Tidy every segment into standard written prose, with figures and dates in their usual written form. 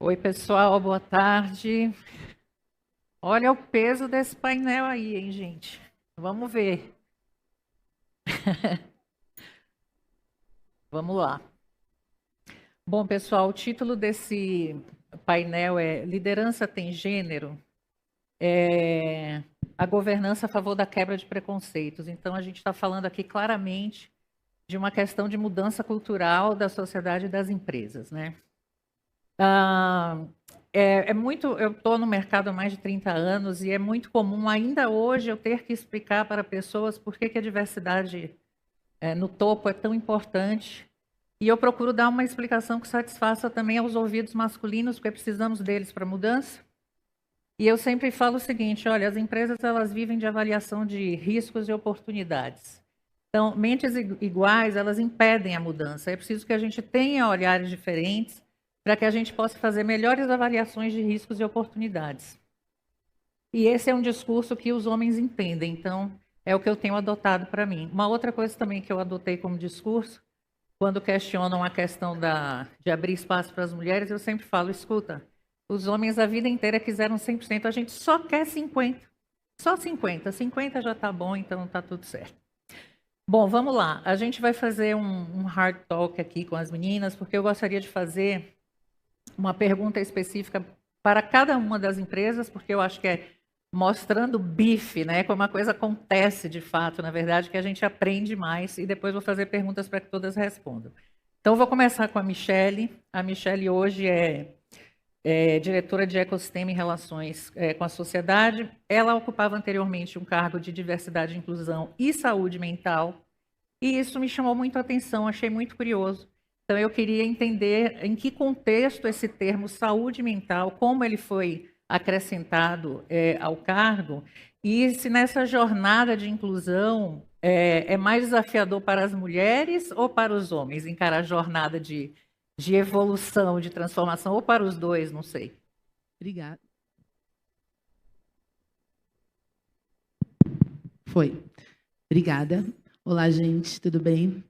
Oi, pessoal, boa tarde. Olha o peso desse painel aí, hein, gente? Vamos ver. Vamos lá. Bom, pessoal, o título desse painel é Liderança tem gênero? É a governança a favor da quebra de preconceitos. Então, a gente está falando aqui claramente de uma questão de mudança cultural da sociedade e das empresas, né? Ah, eu estou no mercado há mais de 30 anos e é muito comum ainda hoje eu ter que explicar para pessoas por que a diversidade no topo é tão importante. E eu procuro dar uma explicação que satisfaça também aos ouvidos masculinos, porque precisamos deles para mudança. E eu sempre falo o seguinte, olha, as empresas elas vivem de avaliação de riscos e oportunidades. Então, mentes iguais, elas impedem a mudança. É preciso que a gente tenha olhares diferentes para que a gente possa fazer melhores avaliações de riscos e oportunidades. E esse é um discurso que os homens entendem, então é o que eu tenho adotado para mim. Uma outra coisa também que eu adotei como discurso, quando questionam a questão de abrir espaço para as mulheres, eu sempre falo, escuta, os homens a vida inteira quiseram 100%, a gente só quer 50%. Só 50%, 50% já está bom, então está tudo certo. Bom, vamos lá. A gente vai fazer um hard talk aqui com as meninas, porque eu gostaria de fazer uma pergunta específica para cada uma das empresas, porque eu acho que é mostrando bife, né? Como a coisa acontece de fato, na verdade, que a gente aprende mais, e depois vou fazer perguntas para que todas respondam. Então, vou começar com a Michele. A Michele hoje é diretora de ecossistema e relações com a sociedade. Ela ocupava anteriormente um cargo de diversidade, inclusão e saúde mental, e isso me chamou muito a atenção, achei muito curioso. Então, eu queria entender em que contexto esse termo saúde mental, como ele foi acrescentado ao cargo, e se nessa jornada de inclusão é mais desafiador para as mulheres ou para os homens encarar a jornada de evolução, de transformação, ou para os dois, não sei. Obrigada. Foi. Obrigada. Olá, gente, tudo bem?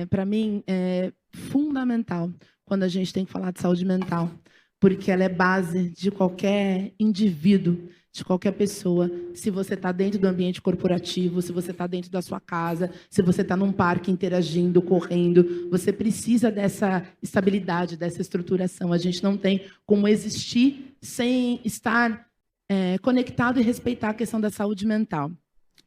Para mim, é fundamental quando a gente tem que falar de saúde mental, porque ela é base de qualquer indivíduo, de qualquer pessoa. Se você está dentro do ambiente corporativo, se você está dentro da sua casa, se você está num parque interagindo, correndo, você precisa dessa estabilidade, dessa estruturação. A gente não tem como existir sem estar conectado e respeitar a questão da saúde mental.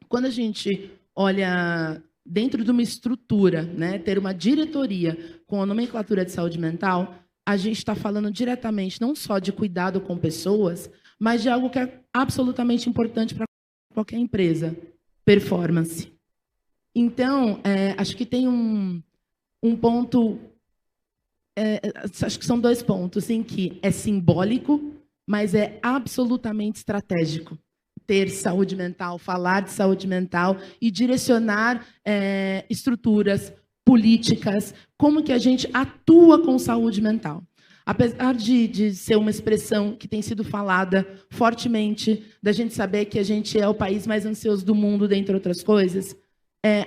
Quando a gente olha dentro de uma estrutura, né, ter uma diretoria com a nomenclatura de saúde mental, a gente está falando diretamente não só de cuidado com pessoas, mas de algo que é absolutamente importante para qualquer empresa: performance. Então, acho que tem um ponto, acho que são dois pontos em que é simbólico, mas é absolutamente estratégico. Ter saúde mental, falar de saúde mental e direcionar estruturas, políticas, como que a gente atua com saúde mental. Apesar de ser uma expressão que tem sido falada fortemente, da gente saber que a gente é o país mais ansioso do mundo, dentre outras coisas,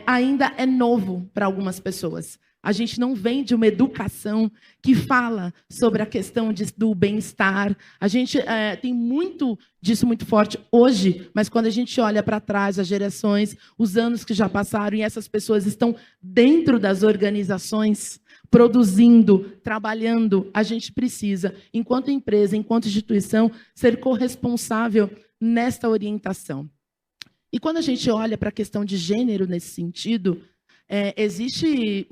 ainda é novo para algumas pessoas. A gente não vem de uma educação que fala sobre a questão do bem-estar. A gente tem muito disso muito forte hoje, mas quando a gente olha para trás, as gerações, os anos que já passaram, e essas pessoas estão dentro das organizações, produzindo, trabalhando, a gente precisa, enquanto empresa, enquanto instituição, ser corresponsável nesta orientação. E quando a gente olha para a questão de gênero nesse sentido, existe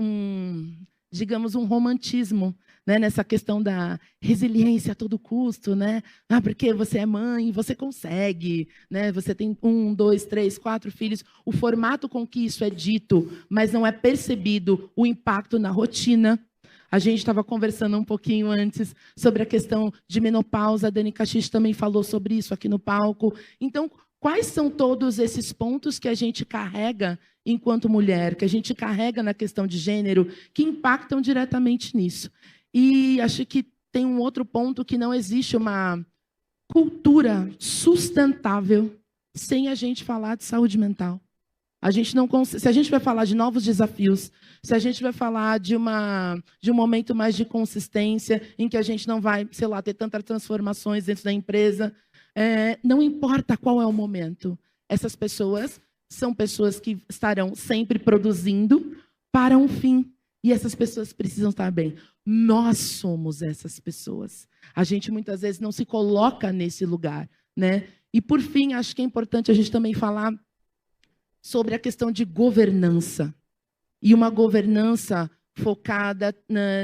digamos, um romantismo, né, nessa questão da resiliência a todo custo, né? Porque você é mãe, você consegue, né? Você tem 1, 2, 3, 4 filhos. O formato com que isso é dito, mas não é percebido o impacto na rotina. A gente estava conversando um pouquinho antes sobre a questão de menopausa. A Dani Caxix também falou sobre isso aqui no palco. Então, quais são todos esses pontos que a gente carrega enquanto mulher, que a gente carrega na questão de gênero, que impactam diretamente nisso? E acho que tem um outro ponto, que não existe uma cultura sustentável sem a gente falar de saúde mental. Se a gente vai falar de novos desafios, se a gente vai falar de um momento mais de consistência, em que a gente não vai, sei lá, ter tantas transformações dentro da empresa, não importa qual é o momento, essas pessoas são pessoas que estarão sempre produzindo para um fim. E essas pessoas precisam estar bem. Nós somos essas pessoas. A gente muitas vezes não se coloca nesse lugar, né? E por fim, acho que é importante a gente também falar sobre a questão de governança. E uma governança focada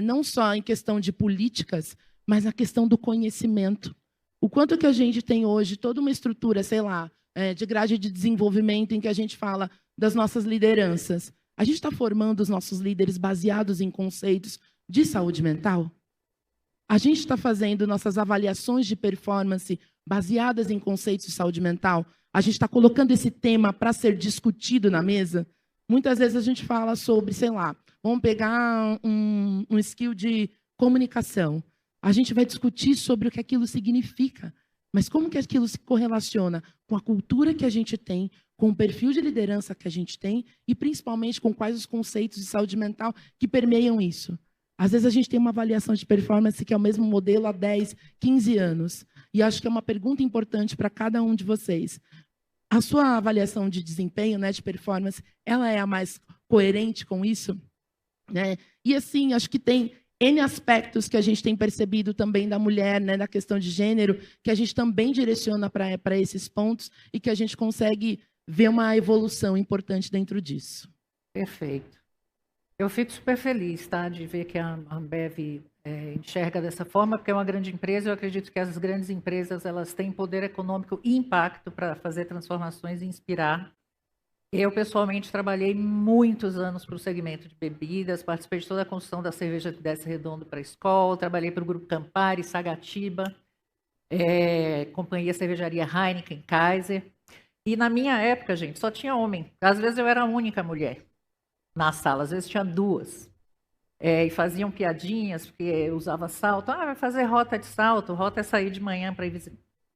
não só em questão de políticas, mas na questão do conhecimento. O quanto que a gente tem hoje toda uma estrutura, sei lá, de grade de desenvolvimento em que a gente fala das nossas lideranças. A gente está formando os nossos líderes baseados em conceitos de saúde mental? A gente está fazendo nossas avaliações de performance baseadas em conceitos de saúde mental? A gente está colocando esse tema para ser discutido na mesa? Muitas vezes a gente fala sobre, sei lá, vamos pegar um skill de comunicação. A gente vai discutir sobre o que aquilo significa. Mas como que aquilo se correlaciona com a cultura que a gente tem, com o perfil de liderança que a gente tem e, principalmente, com quais os conceitos de saúde mental que permeiam isso? Às vezes a gente tem uma avaliação de performance que é o mesmo modelo há 10, 15 anos. E acho que é uma pergunta importante para cada um de vocês. A sua avaliação de desempenho, né, de performance, ela é a mais coerente com isso? Né? E assim, acho que tem N aspectos que a gente tem percebido também da mulher, né, da questão de gênero, que a gente também direciona para esses pontos e que a gente consegue ver uma evolução importante dentro disso. Perfeito. Eu fico super feliz, tá, de ver que a Ambev enxerga dessa forma, porque é uma grande empresa. Eu acredito que as grandes empresas elas têm poder econômico e impacto para fazer transformações e inspirar. Eu, pessoalmente, trabalhei muitos anos para o segmento de bebidas, participei de toda a construção da cerveja de Desce Redondo para a escola, trabalhei para o Grupo Campari, Sagatiba, Companhia Cervejaria Heineken, Kaiser. E na minha época, gente, só tinha homem. Às vezes eu era a única mulher na sala, às vezes tinha duas. E faziam piadinhas, porque eu usava salto. Vai fazer rota de salto, rota é sair de manhã para ir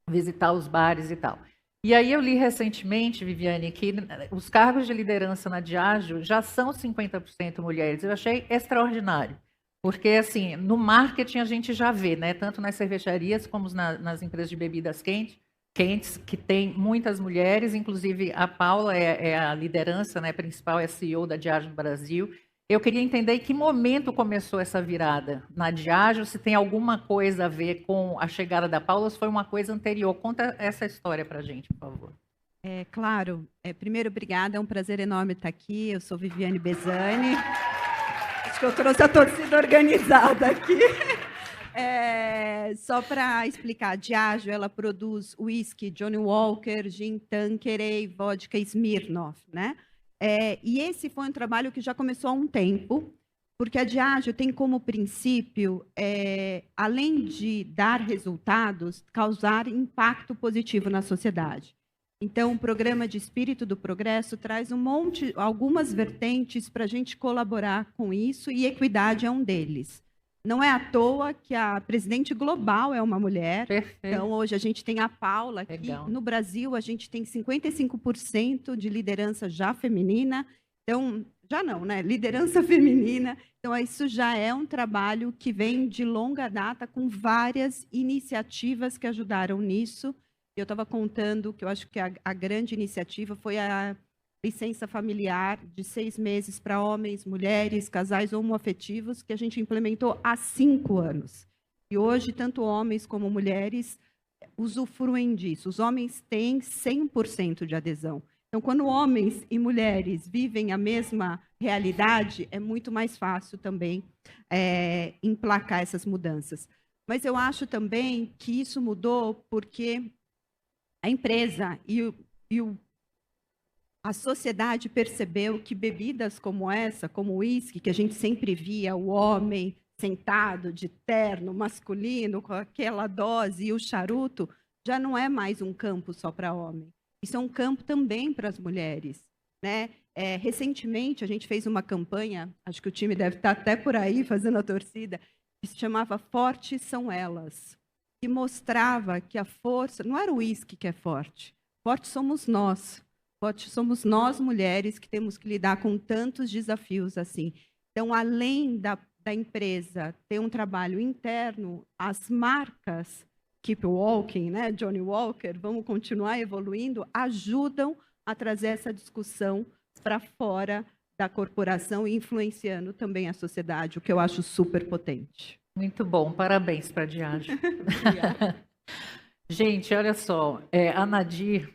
visitar os bares e tal. E aí eu li recentemente, Viviane, que os cargos de liderança na Diageo já são 50% mulheres. Eu achei extraordinário, porque assim, no marketing a gente já vê, né, tanto nas cervejarias como nas empresas de bebidas quentes, que tem muitas mulheres, inclusive a Paula é a liderança, né, principal, é a CEO da Diageo no Brasil. Eu queria entender em que momento começou essa virada na Diageo, se tem alguma coisa a ver com a chegada da Paula, ou se foi uma coisa anterior. Conta essa história para a gente, por favor. Claro. Primeiro, obrigada, é um prazer enorme estar aqui. Eu sou Viviane Besani. Acho que eu trouxe a torcida organizada aqui. Só para explicar, a Diageo ela produz whisky Johnny Walker, gin Tanqueray, vodka Smirnoff, né? E esse foi um trabalho que já começou há um tempo, porque a Diageo tem como princípio, além de dar resultados, causar impacto positivo na sociedade. Então, o programa de Espírito do Progresso traz algumas vertentes para a gente colaborar com isso, e equidade é um deles. Não é à toa que a presidente global é uma mulher. Perfeito. Então, hoje a gente tem a Paula aqui. Legal. No Brasil, a gente tem 55% de liderança já feminina. Então, já não, né? Liderança feminina. Então, isso já é um trabalho que vem de longa data, com várias iniciativas que ajudaram nisso. Eu estava contando que eu acho que a grande iniciativa foi a licença familiar de 6 meses para homens, mulheres, casais homoafetivos, que a gente implementou há 5 anos. E hoje, tanto homens como mulheres usufruem disso. Os homens têm 100% de adesão. Então, quando homens e mulheres vivem a mesma realidade, é muito mais fácil também emplacar essas mudanças. Mas eu acho também que isso mudou porque a empresa a sociedade percebeu que bebidas como essa, como o uísque, que a gente sempre via o homem sentado de terno masculino com aquela dose e o charuto, já não é mais um campo só para homem. Isso é um campo também para as mulheres, né? Recentemente a gente fez uma campanha, acho que o time deve estar até por aí fazendo a torcida, que se chamava Fortes São Elas, que mostrava que a força não era o uísque que é forte, forte somos nós. somos nós, mulheres, que temos que lidar com tantos desafios assim. Então, além da empresa ter um trabalho interno, as marcas Keep Walking, né, Johnny Walker, vamos continuar evoluindo, ajudam a trazer essa discussão para fora da corporação e influenciando também a sociedade, o que eu acho super potente. Muito bom, parabéns para a Diageo. Gente, olha só, a Nadir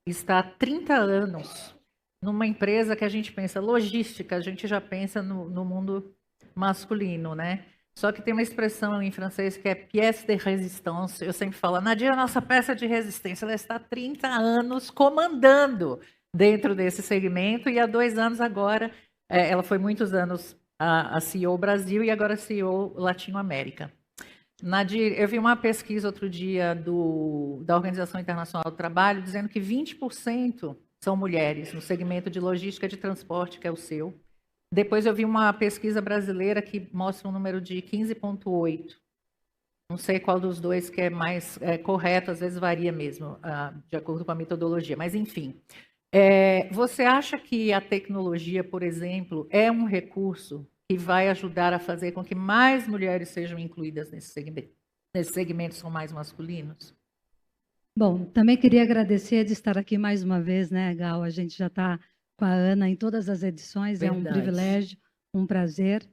está há 30 anos numa empresa que a gente pensa logística, a gente já pensa no mundo masculino, né? Só que tem uma expressão em francês que é pièce de résistance. Eu sempre falo, Nadir é a nossa peça de resistência. Ela está há 30 anos comandando dentro desse segmento e há 2 anos agora, ela foi muitos anos a CEO Brasil e agora CEO Latinoamérica. Nadir, eu vi uma pesquisa outro dia da Organização Internacional do Trabalho dizendo que 20% são mulheres no segmento de logística de transporte, que é o seu. Depois eu vi uma pesquisa brasileira que mostra um número de 15,8. Não sei qual dos dois que é mais correto, às vezes varia mesmo, de acordo com a metodologia, mas enfim. Você acha que a tecnologia, por exemplo, é um recurso que vai ajudar a fazer com que mais mulheres sejam incluídas nesse segmento? Nesses segmentos são mais masculinos? Bom, também queria agradecer de estar aqui mais uma vez, né, Gal? A gente já está com a Ana em todas as edições, Verdade. É um privilégio, um prazer.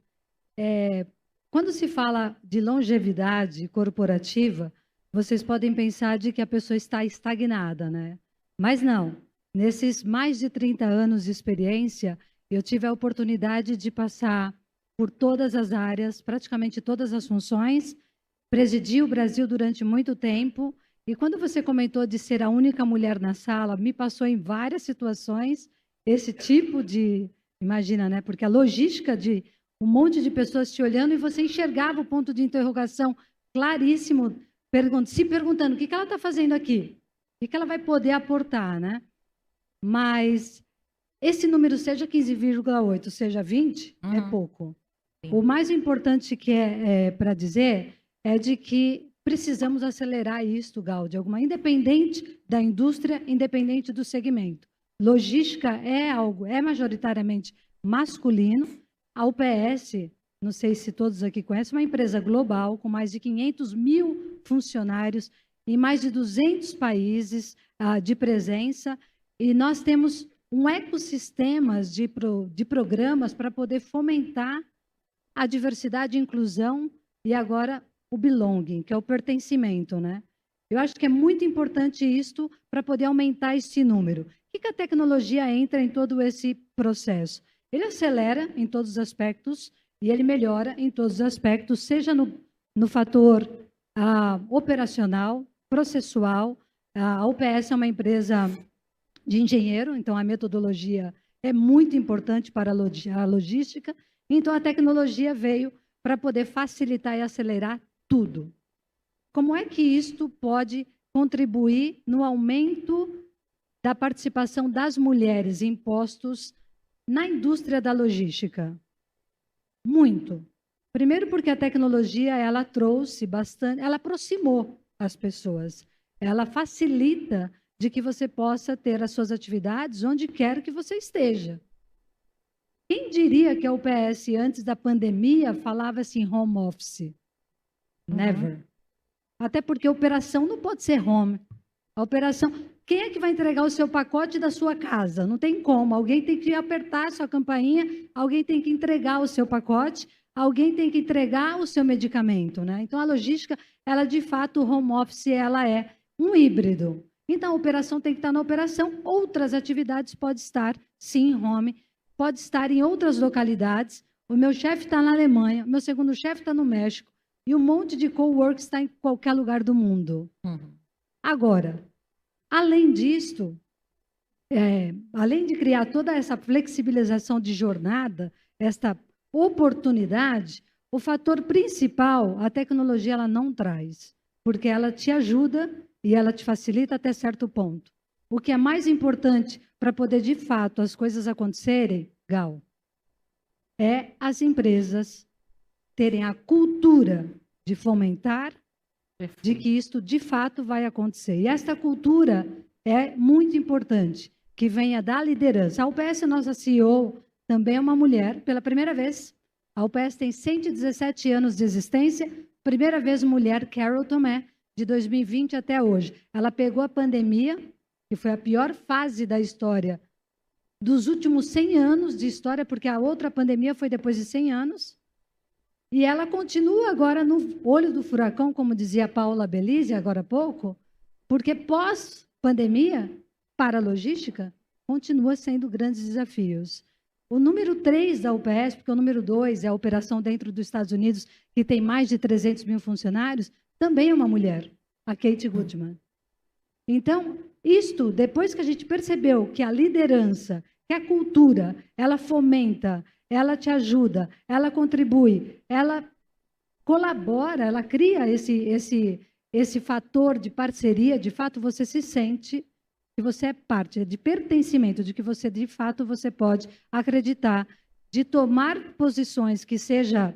Quando se fala de longevidade corporativa, vocês podem pensar de que a pessoa está estagnada, né? Mas não. Nesses mais de 30 anos de experiência, eu tive a oportunidade de passar por todas as áreas, praticamente todas as funções, presidi o Brasil durante muito tempo, e quando você comentou de ser a única mulher na sala, me passou em várias situações esse tipo de... Imagina, né? Porque a logística de um monte de pessoas te olhando e você enxergava o ponto de interrogação claríssimo, se perguntando o que ela está fazendo aqui, o que ela vai poder aportar, né? Mas esse número, seja 15,8, seja 20, é pouco. Sim. O mais importante que para dizer é de que precisamos acelerar isso, Gal, de alguma, independente da indústria, independente do segmento. Logística é majoritariamente masculino. A UPS, não sei se todos aqui conhecem, é uma empresa global com mais de 500 mil funcionários em mais de 200 países de presença, e nós temos um ecossistema de programas para poder fomentar a diversidade e inclusão e agora o belonging, que é o pertencimento, né? Eu acho que é muito importante isto para poder aumentar esse número. O que a tecnologia entra em todo esse processo? Ele acelera em todos os aspectos e ele melhora em todos os aspectos, seja no fator operacional, processual. A UPS é uma empresa de engenheiro, então a metodologia é muito importante para a logística. Então a tecnologia veio para poder facilitar e acelerar tudo. Como é que isto pode contribuir no aumento da participação das mulheres em postos na indústria da logística? Muito. Primeiro porque a tecnologia, ela trouxe bastante, ela aproximou as pessoas. Ela facilita de que você possa ter as suas atividades onde quer que você esteja. Quem diria que a UPS, antes da pandemia, falava assim, home office? Never. Até porque a operação não pode ser home. A operação... Quem é que vai entregar o seu pacote da sua casa? Não tem como. Alguém tem que apertar a sua campainha, alguém tem que entregar o seu pacote, alguém tem que entregar o seu medicamento, né? Então, a logística, ela de fato, o home office, ela é um híbrido. Então, a operação tem que estar na operação. Outras atividades podem estar, sim, em home, pode estar em outras localidades. O meu chefe está na Alemanha, o meu segundo chefe está no México, e um monte de cowork está em qualquer lugar do mundo. Agora, além disto, além de criar toda essa flexibilização de jornada, esta oportunidade, o fator principal, a tecnologia ela não traz, porque ela te ajuda e ela te facilita até certo ponto. O que é mais importante para poder, de fato, as coisas acontecerem, Gal, é as empresas terem a cultura de fomentar, de que isto, de fato, vai acontecer. E esta cultura é muito importante. que venha da liderança. A UPS, nossa CEO, também é uma mulher, pela primeira vez. A UPS tem 117 anos de existência, primeira vez mulher, Carol Tomé, de 2020 até hoje. Ela pegou a pandemia, que foi a pior fase da história, dos últimos 100 anos de história, porque a outra pandemia foi depois de 100 anos, e ela continua agora no olho do furacão, como dizia a Paula Belize agora há pouco, porque pós-pandemia, para a logística, continua sendo grandes desafios. O número 3 da UPS, porque o número 2 é a operação dentro dos Estados Unidos, que tem mais de 300 mil funcionários, também é uma mulher, a Kate Goodman. Então, isto, depois que a gente percebeu que a liderança, que a cultura, ela fomenta, ela te ajuda, ela contribui, ela colabora, ela cria esse fator de parceria, de fato você se sente que você é parte, de pertencimento, de que você, de fato, você pode acreditar, de tomar posições que sejam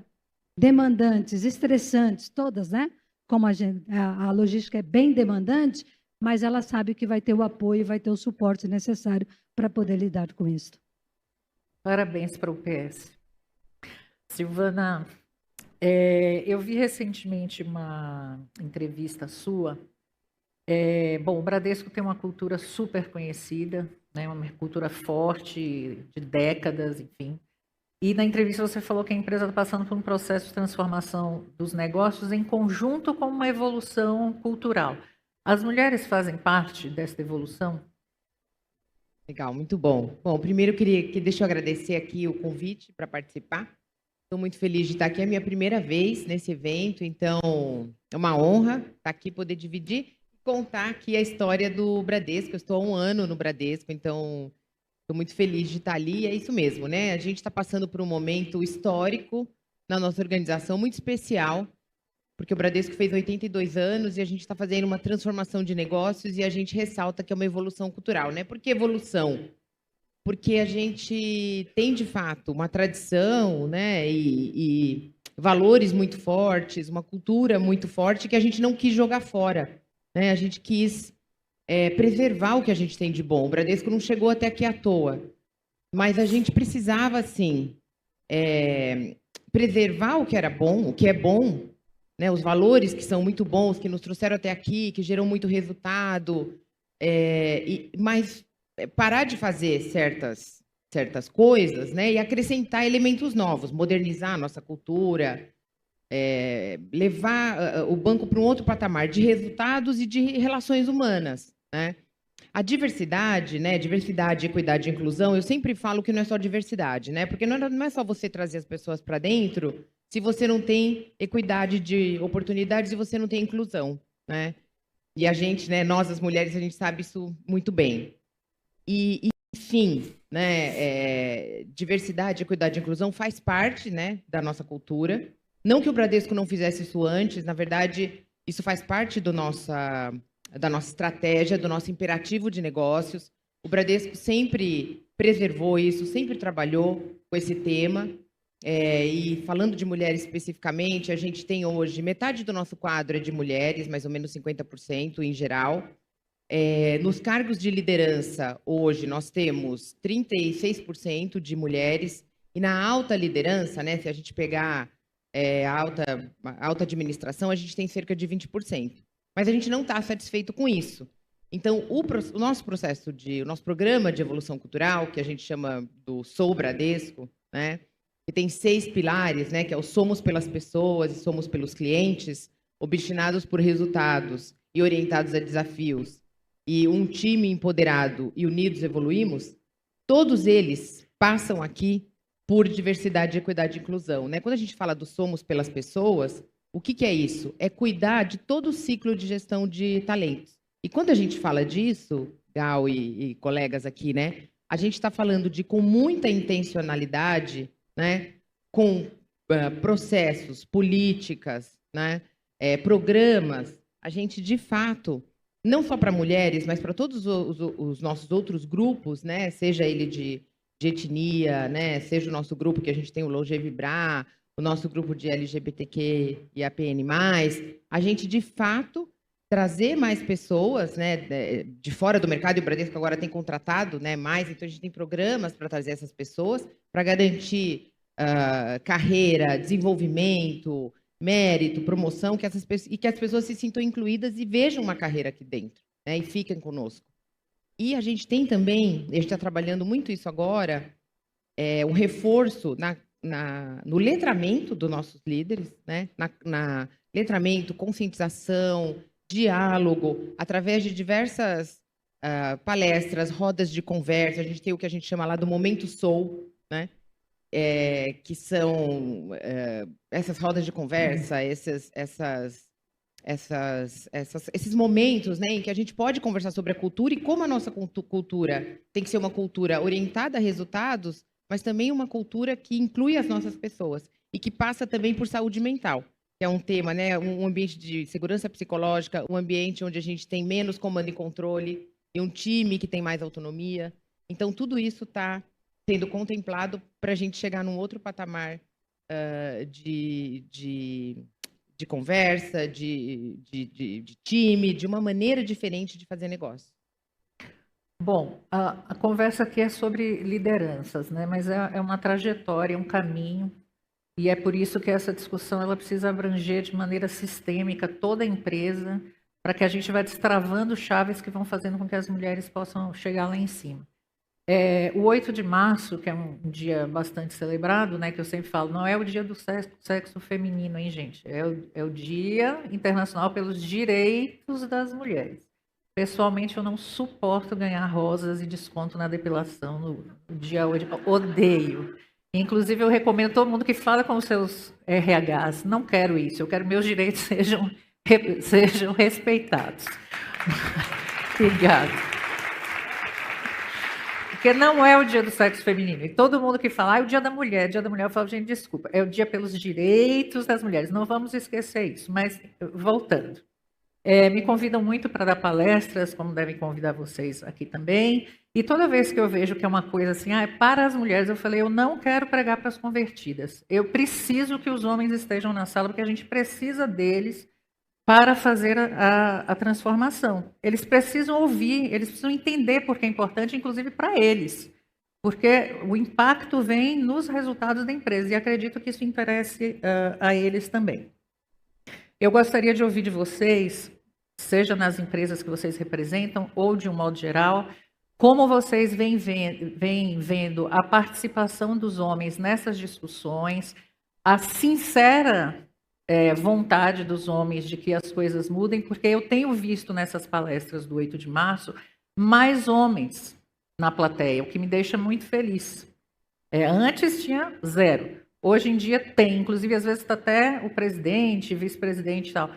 demandantes, estressantes, todas, né? Como a logística é bem demandante, mas ela sabe que vai ter o apoio, vai ter o suporte necessário para poder lidar com isso. Parabéns para o UPS. Silvana, eu vi recentemente uma entrevista sua. Bom, o Bradesco tem uma cultura super conhecida, né, uma cultura forte, de décadas, enfim. E na entrevista você falou que a empresa está passando por um processo de transformação dos negócios em conjunto com uma evolução cultural. As mulheres fazem parte dessa evolução? Legal, muito bom. Bom, primeiro deixa eu agradecer aqui o convite para participar. Estou muito feliz de estar aqui, é a minha primeira vez nesse evento, então é uma honra estar aqui, poder dividir e contar aqui a história do Bradesco. Eu estou há 1 ano no Bradesco, então estou muito feliz de estar ali. É isso mesmo, né? A gente está passando por um momento histórico na nossa organização, muito especial, porque o Bradesco fez 82 anos e a gente está fazendo uma transformação de negócios e a gente ressalta que é uma evolução cultural, né? Por que evolução? Porque a gente tem, de fato, uma tradição, né? E valores muito fortes, uma cultura muito forte que a gente não quis jogar fora, né? A gente quis preservar o que a gente tem de bom. O Bradesco não chegou até aqui à toa, mas a gente precisava, sim, preservar o que era bom, o que é bom, né, os valores que são muito bons, que nos trouxeram até aqui, que geram muito resultado, mas parar de fazer certas coisas, né, e acrescentar elementos novos, modernizar a nossa cultura, levar o banco para um outro patamar de resultados e de relações humanas, né? A diversidade, né, diversidade, equidade e inclusão, eu sempre falo que não é só diversidade, né, porque não é só você trazer as pessoas para dentro se você não tem equidade de oportunidades e você não tem inclusão, né? E a gente, né, nós as mulheres, a gente sabe isso muito bem. E sim, né, diversidade, equidade e inclusão faz parte, né, da nossa cultura. Não que o Bradesco não fizesse isso antes, na verdade, isso faz parte da nossa estratégia, do nosso imperativo de negócios. O Bradesco sempre preservou isso, sempre trabalhou com esse tema. E falando de mulheres especificamente, a gente tem hoje metade do nosso quadro é de mulheres, mais ou menos 50% em geral. Nos cargos de liderança, hoje, nós temos 36% de mulheres. E na alta liderança, né, se a gente pegar a alta administração, a gente tem cerca de 20%. Mas a gente não está satisfeito com isso. Então, o nosso programa de evolução cultural, que a gente chama do Sou Bradesco, né, que tem 6 pilares, né, que é o Somos pelas Pessoas e Somos pelos Clientes, obstinados por resultados e orientados a desafios, e um time empoderado e unidos evoluímos, todos eles passam aqui por diversidade, equidade e inclusão, né? Quando a gente fala do Somos pelas Pessoas, o que é isso? É cuidar de todo o ciclo de gestão de talentos. E quando a gente fala disso, Gal e colegas aqui, né, a gente está falando de, com muita intencionalidade, né, com processos, políticas, né, programas, a gente, de fato, não só para mulheres, mas para todos os nossos outros grupos, né, seja ele de etnia, né, seja o nosso grupo que a gente tem o Longevibrar, o nosso grupo de LGBTQ e APN+, a gente, de fato, trazer mais pessoas, né, de fora do mercado, e o Bradesco agora tem contratado, né, mais, então a gente tem programas para trazer essas pessoas, para garantir carreira, desenvolvimento, mérito, promoção, e que as pessoas se sintam incluídas e vejam uma carreira aqui dentro, né, e fiquem conosco. E a gente tem também, a gente está trabalhando muito isso agora, um reforço no letramento dos nossos líderes, né, na letramento, conscientização, diálogo, através de diversas palestras, rodas de conversa. A gente tem o que a gente chama lá do Momento Soul, né? Que são essas rodas de conversa, esses momentos, né, em que a gente pode conversar sobre a cultura e como a nossa cultura tem que ser uma cultura orientada a resultados, mas também uma cultura que inclui as nossas pessoas e que passa também por saúde mental, que é um tema, né, um ambiente de segurança psicológica, um ambiente onde a gente tem menos comando e controle e um time que tem mais autonomia. Então, tudo isso está sendo contemplado para a gente chegar num outro patamar de conversa, de time, de uma maneira diferente de fazer negócio. Bom, a conversa aqui é sobre lideranças, né? Mas é uma trajetória, um caminho, e é por isso que essa discussão ela precisa abranger de maneira sistêmica toda a empresa, para que a gente vá destravando chaves que vão fazendo com que as mulheres possam chegar lá em cima. O 8 de março, que é um dia bastante celebrado, né, que eu sempre falo, não é o dia do sexo feminino, hein, gente? É o Dia Internacional pelos Direitos das Mulheres. Pessoalmente, eu não suporto ganhar rosas e desconto na depilação no dia 8. Odeio. Inclusive, eu recomendo a todo mundo que fala com os seus RHs. Não quero isso. Eu quero que meus direitos sejam respeitados. Obrigada. Porque não é o dia do sexo feminino. E todo mundo que fala, é o dia da mulher, eu falo, gente, desculpa, é o dia pelos direitos das mulheres. Não vamos esquecer isso. Mas, voltando. Me convidam muito para dar palestras, como devem convidar vocês aqui também. E toda vez que eu vejo que é uma coisa assim, é para as mulheres, eu falei, eu não quero pregar para as convertidas. Eu preciso que os homens estejam na sala, porque a gente precisa deles para fazer a transformação. Eles precisam ouvir, eles precisam entender porque é importante, inclusive para eles. Porque o impacto vem nos resultados da empresa, e acredito que isso interesse a eles também. Eu gostaria de ouvir de vocês, seja nas empresas que vocês representam ou de um modo geral, como vocês vêm vendo a participação dos homens nessas discussões, a sincera vontade dos homens de que as coisas mudem, porque eu tenho visto nessas palestras do 8 de março mais homens na plateia, o que me deixa muito feliz. Antes tinha 0. Hoje em dia tem, inclusive às vezes está até o presidente, vice-presidente e tal.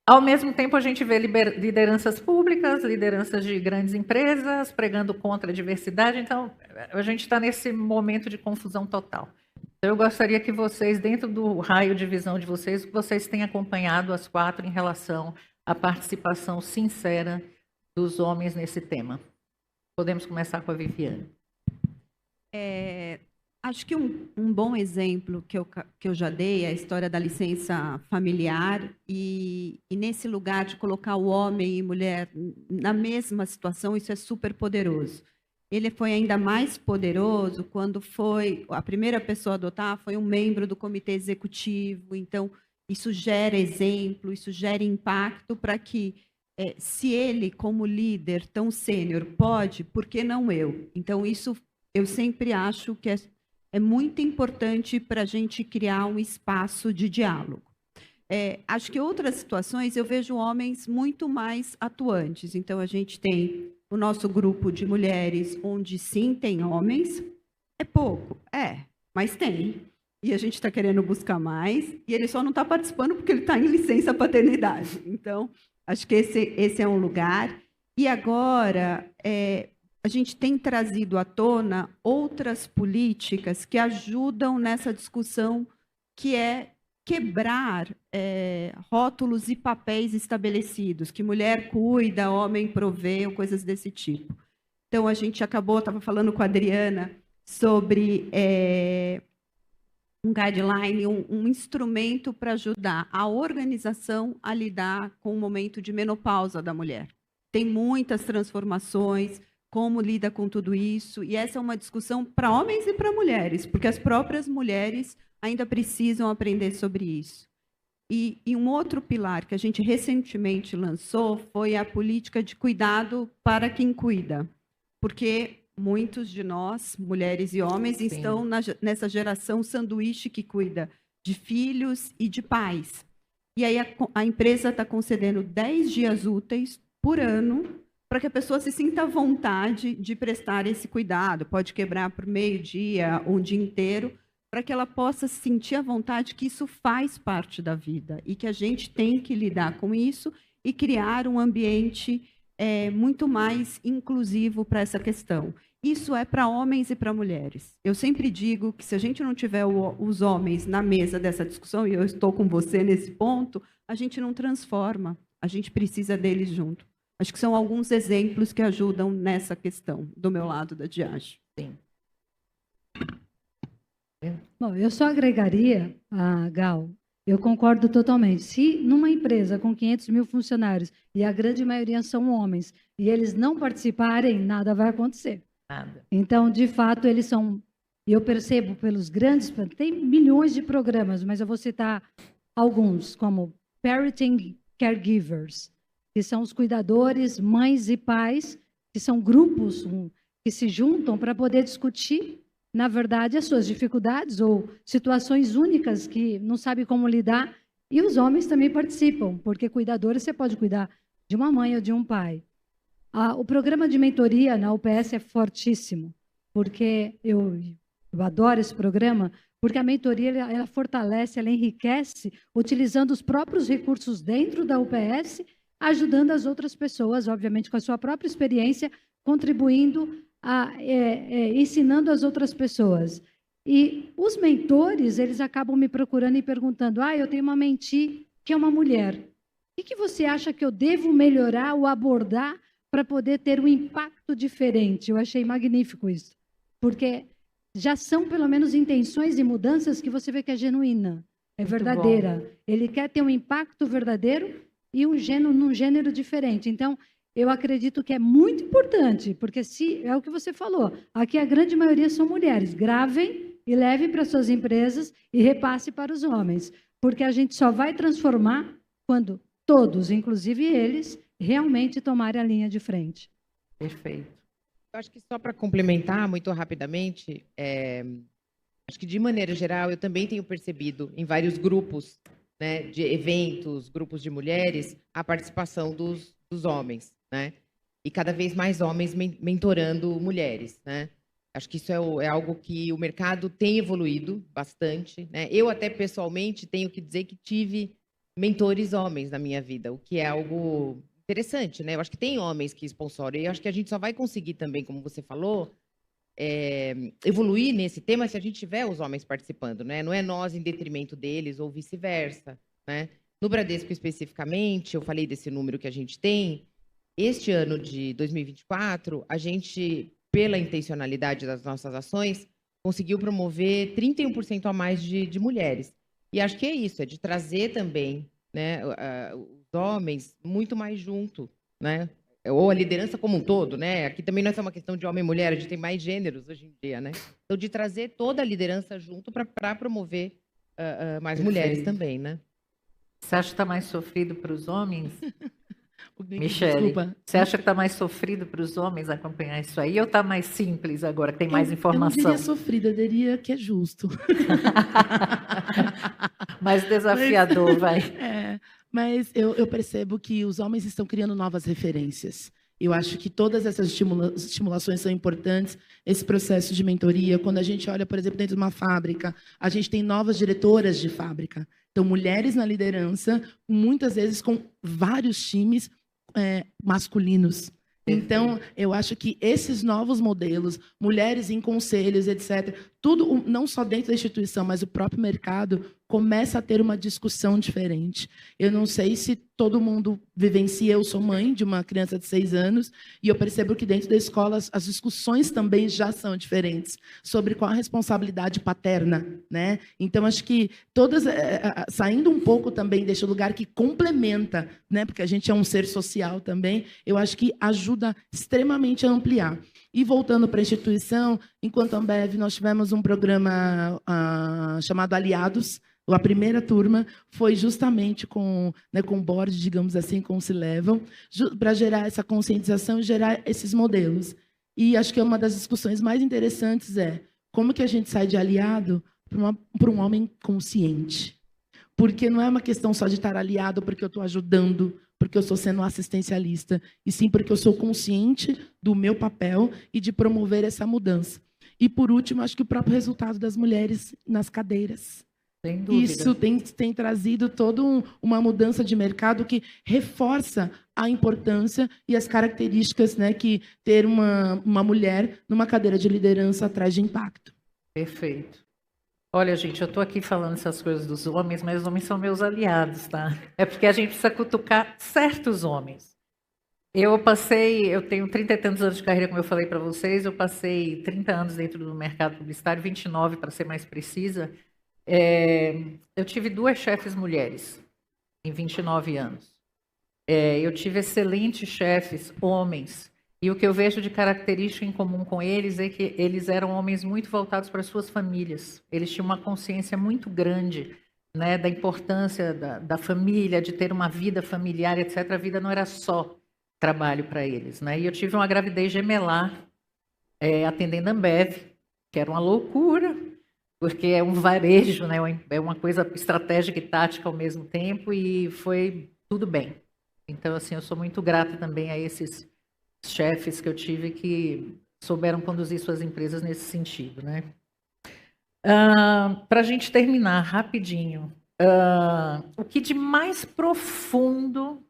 Ao mesmo tempo a gente vê lideranças públicas, lideranças de grandes empresas, pregando contra a diversidade, então a gente está nesse momento de confusão total. Então eu gostaria que vocês, dentro do raio de visão de vocês tenham acompanhado as 4 em relação à participação sincera dos homens nesse tema. Podemos começar com a Viviane. Acho que um bom exemplo que eu já dei é a história da licença familiar e nesse lugar de colocar o homem e mulher na mesma situação, isso é super poderoso. Ele foi ainda mais poderoso quando a primeira pessoa a adotar foi um membro do comitê executivo, então isso gera exemplo, isso gera impacto para que, se ele como líder tão sênior pode, por que não eu? Então isso eu sempre acho que é muito importante para a gente criar um espaço de diálogo. Acho que outras situações eu vejo homens muito mais atuantes. Então, a gente tem o nosso grupo de mulheres, onde sim tem homens. É pouco? Mas tem. E a gente está querendo buscar mais. E ele só não está participando porque ele está em licença paternidade. Então, acho que esse é um lugar. E agora, a gente tem trazido à tona outras políticas que ajudam nessa discussão, que é quebrar rótulos e papéis estabelecidos, que mulher cuida, homem provê, ou coisas desse tipo. Então, a gente estava falando com a Adriana sobre guideline, um instrumento para ajudar a organização a lidar com o momento de menopausa da mulher. Tem muitas transformações, como lida com tudo isso, e essa é uma discussão para homens e para mulheres, porque as próprias mulheres ainda precisam aprender sobre isso. E um outro pilar que a gente recentemente lançou foi a política de cuidado para quem cuida, porque muitos de nós, mulheres e homens, Sim. estão nessa geração sanduíche que cuida de filhos e de pais. E aí a empresa está concedendo 10 dias úteis por ano para que a pessoa se sinta à vontade de prestar esse cuidado. Pode quebrar por meio-dia, um dia inteiro, para que ela possa sentir à vontade que isso faz parte da vida e que a gente tem que lidar com isso e criar um ambiente muito mais inclusivo para essa questão. Isso é para homens e para mulheres. Eu sempre digo que se a gente não tiver os homens na mesa dessa discussão, e eu estou com você nesse ponto, a gente não transforma, a gente precisa deles junto. Acho que são alguns exemplos que ajudam nessa questão, do meu lado da Diage. Sim. Bom, eu só agregaria, Gal, eu concordo totalmente. Se numa empresa com 500 mil funcionários, e a grande maioria são homens, e eles não participarem, nada vai acontecer. Nada. Então, de fato, eles são... Eu percebo pelos grandes... Tem milhões de programas, mas eu vou citar alguns, como Parenting Caregivers, que são os cuidadores, mães e pais, que são grupos que se juntam para poder discutir, na verdade, as suas dificuldades ou situações únicas que não sabe como lidar. E os homens também participam, porque cuidadores você pode cuidar de uma mãe ou de um pai. O programa de mentoria na UPS é fortíssimo, porque eu adoro esse programa, porque a mentoria ela fortalece, ela enriquece, utilizando os próprios recursos dentro da UPS, ajudando as outras pessoas, obviamente, com a sua própria experiência, contribuindo, ensinando as outras pessoas. E os mentores, eles acabam me procurando e perguntando, eu tenho uma mentee que é uma mulher. O que você acha que eu devo melhorar ou abordar para poder ter um impacto diferente? Eu achei magnífico isso, porque já são, pelo menos, intenções e mudanças que você vê que é genuína, é verdadeira. Bom. Ele quer ter um impacto verdadeiro e num gênero diferente. Então, eu acredito que é muito importante, porque é o que você falou, aqui a grande maioria são mulheres. Gravem e levem para suas empresas e repasse para os homens, porque a gente só vai transformar quando todos, inclusive eles, realmente tomarem a linha de frente. Perfeito. Eu acho que só para complementar muito rapidamente, acho que de maneira geral eu também tenho percebido em vários grupos, né, de eventos, grupos de mulheres, a participação dos homens, né? E cada vez mais homens mentorando mulheres, né? Acho que isso é algo que o mercado tem evoluído bastante, né? Eu até pessoalmente tenho que dizer que tive mentores homens na minha vida, o que é algo interessante, né? Eu acho que tem homens que sponsoram, e eu acho que a gente só vai conseguir também, como você falou, evoluir nesse tema se a gente tiver os homens participando, né? Não é nós em detrimento deles ou vice-versa, né? No Bradesco especificamente, eu falei desse número que a gente tem. Este ano de 2024, a gente, pela intencionalidade das nossas ações, conseguiu promover 31% a mais de mulheres. E acho que é isso, é de trazer também, né, os homens muito mais junto, né? Ou a liderança como um todo, né? Aqui também não é só uma questão de homem e mulher, a gente tem mais gêneros hoje em dia, né? Então, de trazer toda a liderança junto para promover mais mulheres também, né? Você acha que está mais sofrido para os homens? Michele, você acha que está mais sofrido para os homens acompanhar isso aí, ou está mais simples agora, que tem mais informação? Eu não diria sofrido, eu diria que é justo. Mais desafiador, vai. Mas eu percebo que os homens estão criando novas referências. Eu acho que todas essas estimulações são importantes. Esse processo de mentoria, quando a gente olha, por exemplo, dentro de uma fábrica, a gente tem novas diretoras de fábrica. Então, mulheres na liderança, muitas vezes com vários times masculinos. Então, eu acho que esses novos modelos, mulheres em conselhos, etc., tudo, não só dentro da instituição, mas o próprio mercado, começa a ter uma discussão diferente. Eu não sei se todo mundo vivencia, eu sou mãe de uma criança de 6 anos, e eu percebo que dentro da escola as discussões também já são diferentes, sobre qual a responsabilidade paterna, né? Então, acho que todas, saindo um pouco também deste lugar que complementa, né? Porque a gente é um ser social também, eu acho que ajuda extremamente a ampliar. E voltando para a instituição, enquanto Ambev, nós tivemos um programa chamado Aliados. A primeira turma foi justamente com o board, digamos assim, com o Se Levam, para gerar essa conscientização e gerar esses modelos. E acho que uma das discussões mais interessantes é como que a gente sai de aliado para um homem consciente. Porque não é uma questão só de estar aliado porque eu estou ajudando, porque eu estou sendo assistencialista, e sim porque eu sou consciente do meu papel e de promover essa mudança. E, por último, acho que o próprio resultado das mulheres nas cadeiras. Sem dúvida. Isso tem trazido toda uma mudança de mercado que reforça a importância e as características, né, que ter uma mulher numa cadeira de liderança traz de impacto. Perfeito. Olha, gente, eu estou aqui falando essas coisas dos homens, mas os homens são meus aliados, tá? É porque a gente precisa cutucar certos homens. Eu tenho 30 e tantos anos de carreira, como eu falei para vocês, eu passei 30 anos dentro do mercado publicitário, 29 para ser mais precisa. Eu tive 2 chefes mulheres em 29 anos. Eu tive excelentes chefes, homens, e o que eu vejo de característica em comum com eles é que eles eram homens muito voltados para as suas famílias. Eles tinham uma consciência muito grande, né, da importância da família, de ter uma vida familiar, etc. A vida não era só trabalho para eles, né? E eu tive uma gravidez gemelar atendendo a Ambev, que era uma loucura, porque é um varejo, né? É uma coisa estratégica e tática ao mesmo tempo, e foi tudo bem. Então, assim, eu sou muito grata também a esses chefes que eu tive que souberam conduzir suas empresas nesse sentido, né? Para a gente terminar rapidinho, o que de mais profundo, o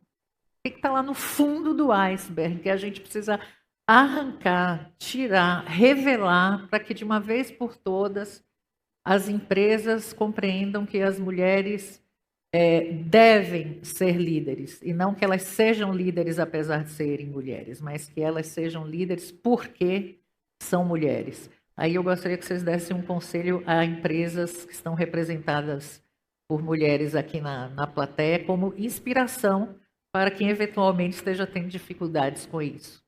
que está lá no fundo do iceberg, que a gente precisa arrancar, tirar, revelar, para que de uma vez por todas as empresas compreendam que as mulheres devem ser líderes, e não que elas sejam líderes apesar de serem mulheres, mas que elas sejam líderes porque são mulheres. Aí eu gostaria que vocês dessem um conselho a empresas que estão representadas por mulheres aqui na plateia, como inspiração para quem eventualmente esteja tendo dificuldades com isso.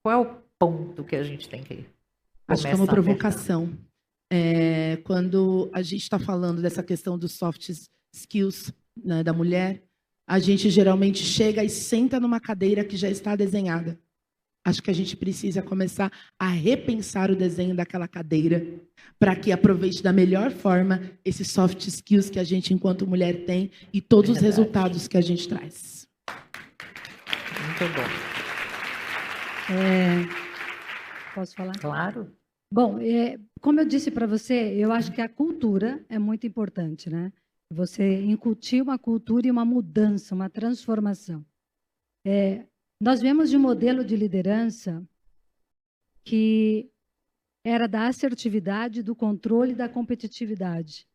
Qual é o ponto que a gente tem que Acho que é uma provocação. Quando a gente está falando dessa questão dos soft skills, né, da mulher, a gente geralmente chega e senta numa cadeira que já está desenhada. Acho que a gente precisa começar a repensar o desenho daquela cadeira para que aproveite da melhor forma esses soft skills que a gente, enquanto mulher, tem e todos os resultados que a gente traz. Muito bom. Posso falar? Claro. Bom, como eu disse para você, eu acho que a cultura é muito importante, né? Você incutir uma cultura e uma mudança, uma transformação. Nós viemos de um modelo de liderança que era da assertividade, do controle e da competitividade.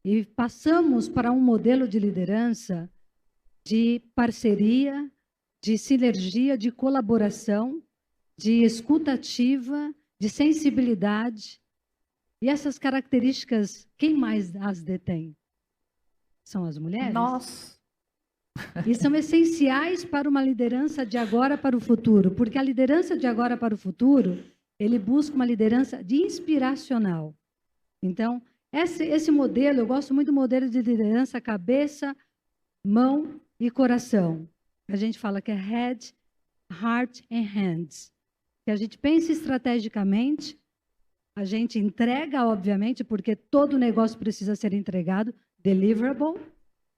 E passamos para um modelo de liderança de parceria, de sinergia, de colaboração, de escuta ativa, de sensibilidade. E essas características, quem mais as detém? São as mulheres? Nós. E são essenciais para uma liderança de agora para o futuro, porque a liderança de agora para o futuro, ele busca uma liderança de inspiracional. Então, esse modelo, eu gosto muito do modelo de liderança cabeça, mão e coração. A gente fala que é head, heart and hands. Que a gente pensa estrategicamente, a gente entrega, obviamente, porque todo negócio precisa ser entregado, deliverable,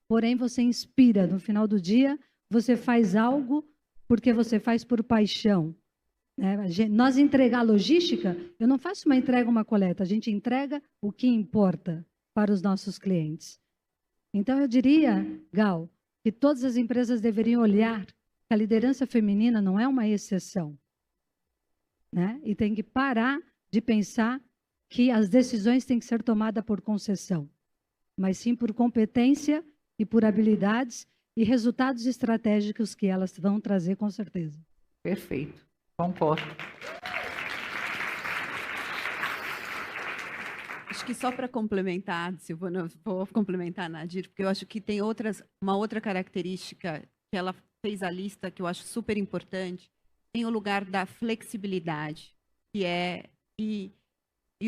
porém você inspira. No final do dia, você faz algo porque você faz por paixão. Nós entregar logística, eu não faço uma entrega, uma coleta, a gente entrega o que importa para os nossos clientes. Então, eu diria, Gal, que todas as empresas deveriam olhar que a liderança feminina não é uma exceção. Né? E tem que parar de pensar que as decisões têm que ser tomadas por concessão, mas sim por competência e por habilidades e resultados estratégicos que elas vão trazer, com certeza. Perfeito, concordo. Acho que só para complementar, Silvana, vou complementar a Nadir, porque eu acho que tem uma outra característica que ela fez a lista que eu acho super importante, tem o lugar da flexibilidade, que é e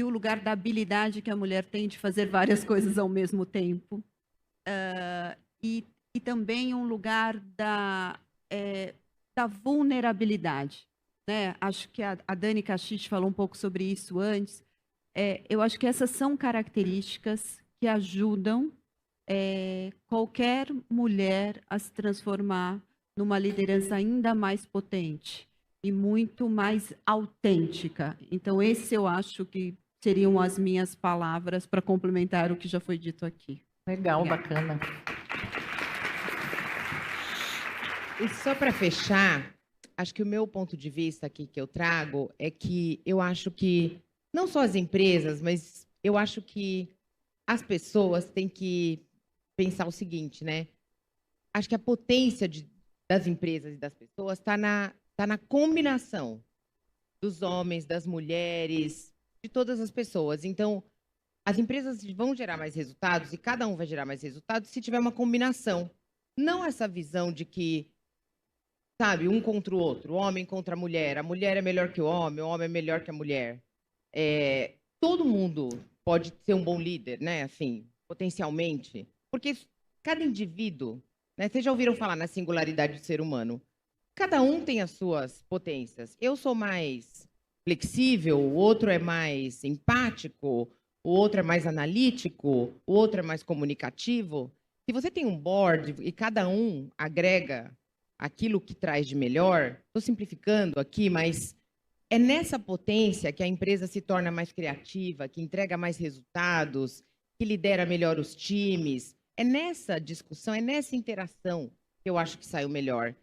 o lugar da habilidade que a mulher tem de fazer várias coisas ao mesmo tempo, e também um lugar da vulnerabilidade, né? Acho que a Dani Cachich falou um pouco sobre isso antes. Eu acho que essas são características que ajudam qualquer mulher a se transformar numa liderança ainda mais potente e muito mais autêntica. Então, esse eu acho que seriam as minhas palavras para complementar o que já foi dito aqui. Legal, bacana. E só para fechar, acho que o meu ponto de vista aqui que eu trago é que eu acho que, não só as empresas, mas eu acho que as pessoas têm que pensar o seguinte, né? Acho que a potência das empresas e das pessoas está na combinação dos homens, das mulheres, de todas as pessoas. Então, as empresas vão gerar mais resultados e cada um vai gerar mais resultados se tiver uma combinação. Não essa visão de que, sabe, um contra o outro, o homem contra a mulher é melhor que o homem é melhor que a mulher. Todo mundo pode ser um bom líder, né? Assim, potencialmente, porque cada indivíduo, né? Vocês já ouviram falar na singularidade do ser humano? Cada um tem as suas potências. Eu sou mais flexível, o outro é mais empático, o outro é mais analítico, o outro é mais comunicativo. Se você tem um board e cada um agrega aquilo que traz de melhor, estou simplificando aqui, mas é nessa potência que a empresa se torna mais criativa, que entrega mais resultados, que lidera melhor os times. É nessa discussão, é nessa interação que eu acho que sai o melhor.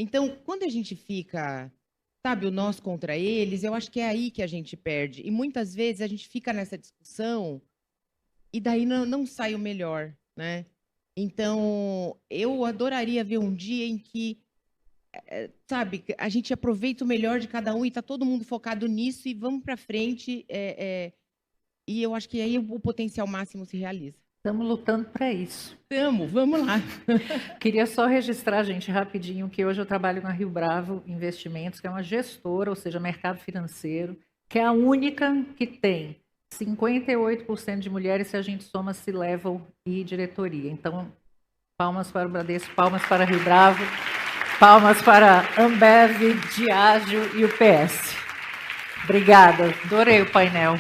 Então, quando a gente fica, sabe, o nós contra eles, eu acho que é aí que a gente perde. E muitas vezes a gente fica nessa discussão e daí não sai o melhor, né? Então, eu adoraria ver um dia em que, sabe, a gente aproveita o melhor de cada um e está todo mundo focado nisso e vamos para frente. E eu acho que aí o potencial máximo se realiza. Estamos lutando para isso. Vamos lá. Queria só registrar, gente, rapidinho, que hoje eu trabalho na Rio Bravo Investimentos, que é uma gestora, ou seja, mercado financeiro, que é a única que tem 58% de mulheres se a gente soma C-Level e diretoria. Então, palmas para o Bradesco, palmas para a Rio Bravo, palmas para Ambev, Diageo e o PS. Obrigada, adorei o painel.